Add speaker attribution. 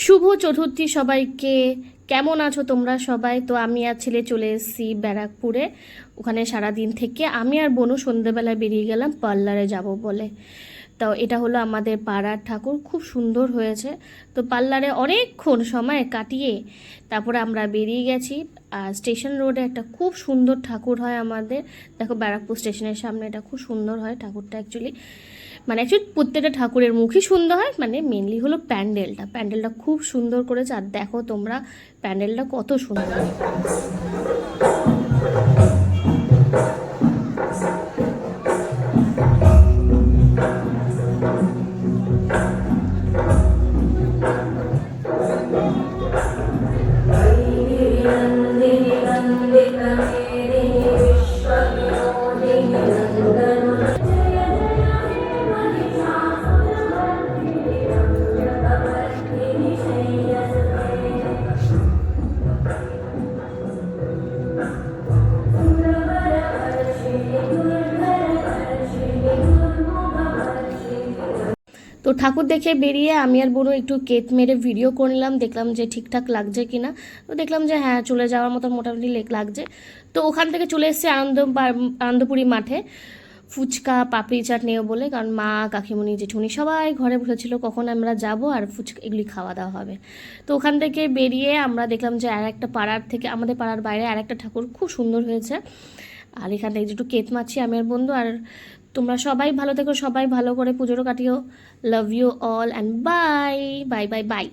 Speaker 1: শুভ চতুর্থী সবাইকে। কেমন আছো তোমরা সবাই? তো আমি আর ছেলে চলে এসেছি ব্যারাকপুরে। ওখানে সারাদিন থেকে আমি আর বোনও সন্ধ্যেবেলায় বেরিয়ে গেলাম পার্লারে যাব বলে। তো এটা হলো আমাদের পাড়ার ঠাকুর, খুব সুন্দর হয়েছে। তো পার্লারে অনেকক্ষণ সময় কাটিয়ে তারপরে আমরা বেরিয়ে গেছি। আর স্টেশন রোডে একটা খুব সুন্দর ঠাকুর হয় আমাদের। দেখো, ব্যারাকপুর স্টেশনের সামনে এটা খুব সুন্দর হয় ঠাকুরটা। অ্যাকচুয়ালি প্রত্যেকটা ঠাকুরের মুখই সুন্দর হয়, মানে মেনলি হলো প্যান্ডেলটা খুব সুন্দর করেছে। আর দেখো তোমরা, প্যান্ডেলটা কত সুন্দর। তো ঠাকুর দেখে বেরিয়ে আমি আর বোনও একটু কেক মেরে ভিডিও করলাম, দেখলাম যে ঠিকঠাক লাগছে কিনা। তো দেখলাম যে হ্যাঁ, চলে যাওয়ার মতো মোটামুটি লাগছে। তো ওখান থেকে চলে এসেছি আনন্দপুরি মাঠে ফুচকা পাপড়ি চাট নিয়ে বলে, কারণ মা কাকিমণি জেঠুনি সবাই ঘরে বসেছিল কখন আমরা যাব আর ফুচকা এগুলি খাওয়া দাওয়া হবে। তো ওখান থেকে বেরিয়ে আমরা দেখলাম যে আর একটা পাড়ার থেকে, আমাদের পাড়ার বাইরে আর একটা ঠাকুর খুব সুন্দর হয়েছে। আর এখান থেকে একটু কেক মারছি আমি আর বন্ধু। আর তোমরা সবাই ভালো থেকো, সবাই ভালো করে পুজোটা কাটিও। Love you all and bye bye bye by.